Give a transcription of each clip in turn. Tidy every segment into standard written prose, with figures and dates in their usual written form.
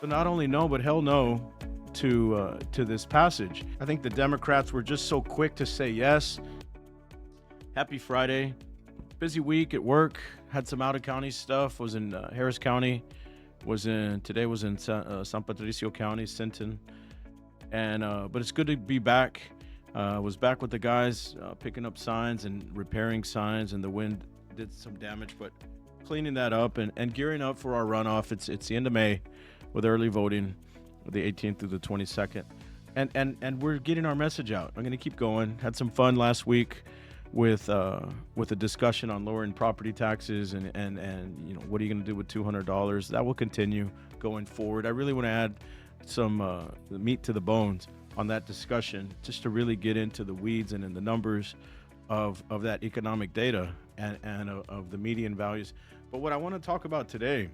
So not only no, but hell no to this passage. I think the Democrats were just so quick to say yes. Happy Friday. Busy week at work. Had some out of county stuff. Was in Harris County. Was in San Patricio County, Sinton. And but it's good to be back. Was back with the guys picking up signs and repairing signs, and the wind did some damage, but cleaning that up and gearing up for our runoff. It's the end of May with early voting, the 18th through the 22nd, and we're getting our message out. I'm going to keep going. Had some fun last week with a discussion on lowering property taxes and you know, what are you going to do with $200? That will continue going forward. I really want to add some meat to the bones on that discussion, just to really get into the weeds and in the numbers of that economic data and of the median values. But what I want to talk about today,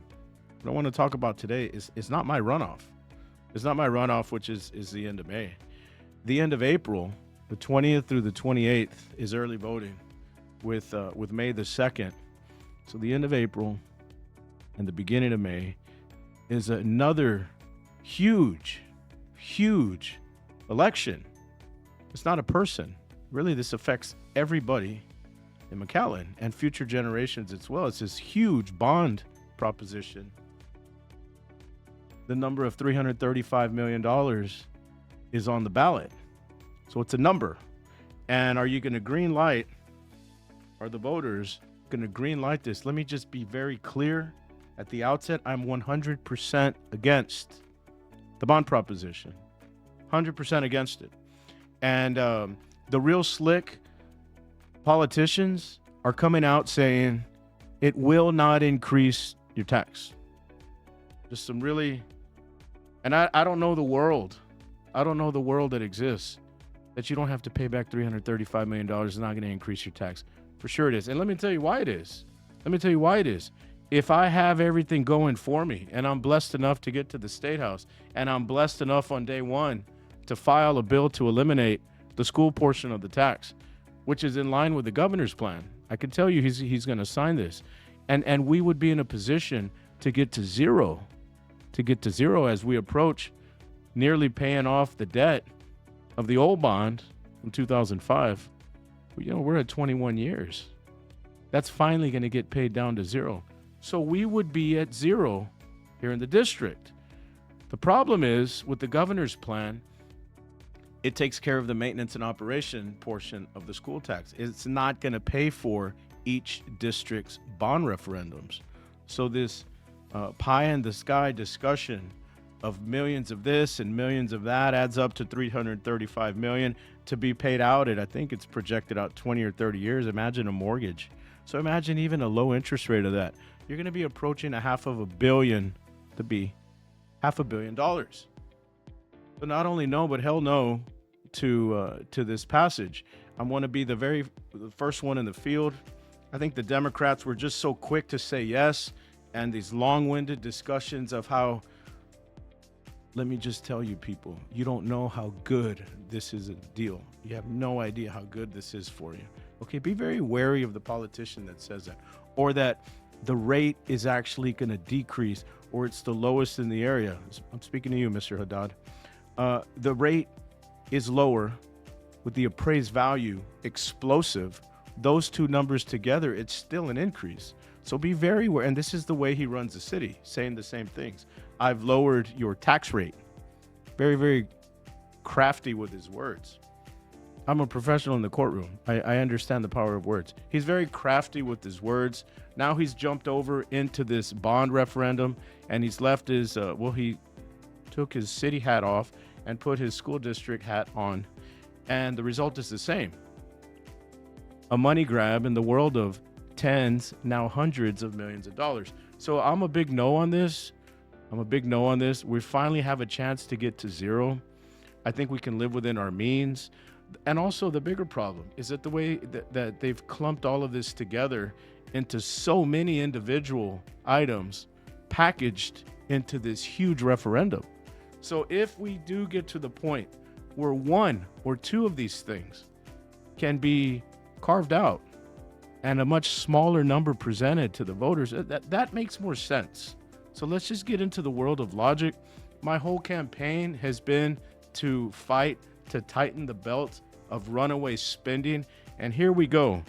is not my runoff. It's not my runoff, which is the end of May. The end of April, the 20th through the 28th, is early voting with May the 2nd. So the end of April and the beginning of May is another huge election. It's not a person. Really, this affects everybody in McAllen and future generations as well. It's this huge bond proposition. The number of $335 million is on the ballot. So it's a number. And are you going to green light? Are the voters going to green light this? Let me just be very clear at the outset. I'm 100% against the bond proposition. 100% against it. And the real slick politicians are coming out saying it will not increase your tax. Just some really, and I don't know the world. I don't know the world that exists that you don't have to pay back $335 million. Is not going to increase your tax. For sure it is. And let me tell you why it is. If I have everything going for me and I'm blessed enough to get to the State House and I'm blessed enough on day one to file a bill to eliminate the school portion of the tax, which is in line with the governor's plan, I can tell you he's going to sign this. And we would be in a position to get to zero as we approach nearly paying off the debt of the old bond from 2005. You know, we're at 21 years. That's finally going to get paid down to zero. So we would be at zero here in the district. The problem is with the governor's plan, it takes care of the maintenance and operation portion of the school tax. It's not going to pay for each district's bond referendums. So this pie in the sky discussion of millions of this and millions of that adds up to $335 million to be paid out at, I think it's projected out 20 or 30 years. Imagine a mortgage. So imagine even a low interest rate of that. You're going to be approaching $500 million to be $500 million. So not only no, but hell no to this passage. I want to be the first one in the field. I think the Democrats were just so quick to say yes, and these long-winded discussions of how, let me just tell you people, you don't know how good this is a deal. You have no idea how good this is for you. Okay, be very wary of the politician that says that, or that the rate is actually going to decrease, or it's the lowest in the area. I'm speaking to you, Mr. Haddad. The rate is lower with the appraised value explosive. Those two numbers together, it's still an increase. So be very aware. And this is the way he runs the city, saying the same things. I've lowered your tax rate. Very, very crafty with his words. I'm a professional in the courtroom. I understand the power of words. He's very crafty with his words. Now he's jumped over into this bond referendum, and he's left his, he took his city hat off and put his school district hat on. And the result is the same. A money grab in the world of tens, now hundreds of millions of dollars. So I'm a big no on this. We finally have a chance to get to zero. I think we can live within our means. And also the bigger problem is that the way that they've clumped all of this together into so many individual items packaged into this huge referendum. So if we do get to the point where one or two of these things can be carved out and a much smaller number presented to the voters, that makes more sense. So let's just get into the world of logic. My whole campaign has been to fight to tighten the belt of runaway spending. And here we go.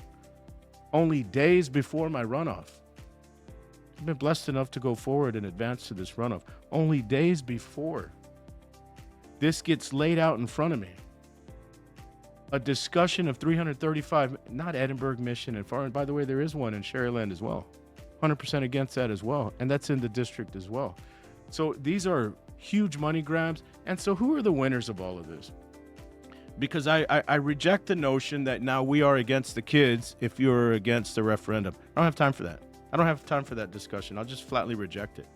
Only days before my runoff. I've been blessed enough to go forward and advance to this runoff. Only days before this gets laid out in front of me. A discussion of 335, not Edinburgh, Mission, and Far. And by the way, there is one in Sherryland as well. 100% against that as well. And that's in the district as well. So these are huge money grabs. And so who are the winners of all of this? Because I reject the notion that now we are against the kids if you're against the referendum. I don't have time for that. I don't have time for that discussion. I'll just flatly reject it.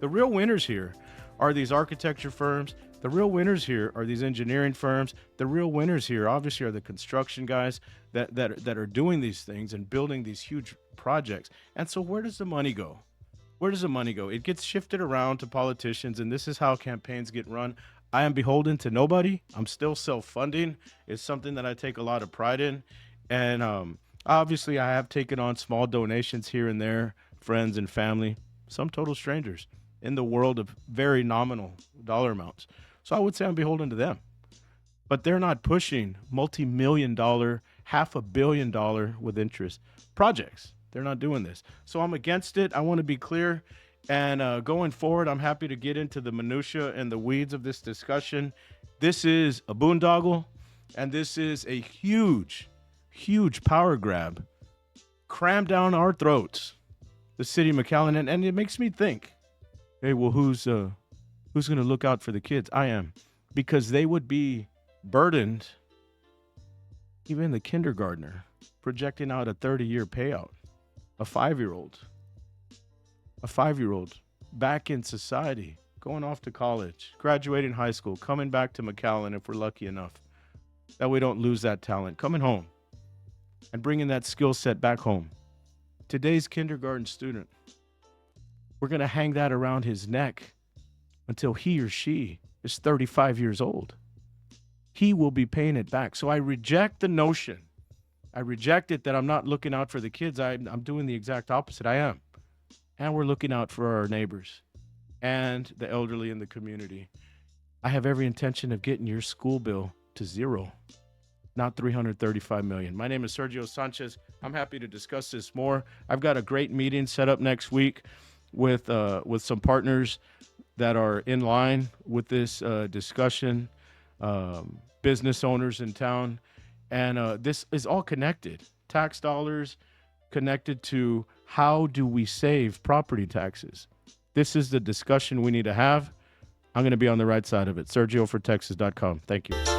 The real winners here are these architecture firms. The real winners here are these engineering firms. The real winners here, obviously, are the construction guys that are doing these things and building these huge projects. And so where does the money go? Where does the money go? It gets shifted around to politicians, and this is how campaigns get run. I am beholden to nobody. I'm still self-funding. It's something that I take a lot of pride in. And obviously, I have taken on small donations here and there, friends and family, some total strangers in the world of very nominal dollar amounts. So I would say I'm beholden to them. But they're not pushing multi-million-dollar, $500 million with interest projects. They're not doing this. So I'm against it. I want to be clear. And going forward, I'm happy to get into the minutia and the weeds of this discussion. This is a boondoggle, and this is a huge, huge power grab crammed down our throats, the city of McAllen. And it makes me think, hey, well, who's going to look out for the kids? I am, because they would be burdened, even the kindergartner, projecting out a 30-year payout, a five-year-old back in society, going off to college, graduating high school, coming back to McAllen if we're lucky enough that we don't lose that talent, coming home and bringing that skill set back home. Today's kindergarten student, we're going to hang that around his neck until he or she is 35 years old. He will be paying it back. So I reject the notion. I reject it that I'm not looking out for the kids. I'm doing the exact opposite. I am. And we're looking out for our neighbors and the elderly in the community. I have every intention of getting your school bill to zero, not $335 million. My name is Sergio Sanchez. I'm happy to discuss this more. I've got a great meeting set up next week with some partners that are in line with this discussion, business owners in town. And this is all connected. Tax dollars connected to how do we save property taxes. This is the discussion we need to have. I'm going to be on the right side of it. Sergio for Texas.com. Thank you.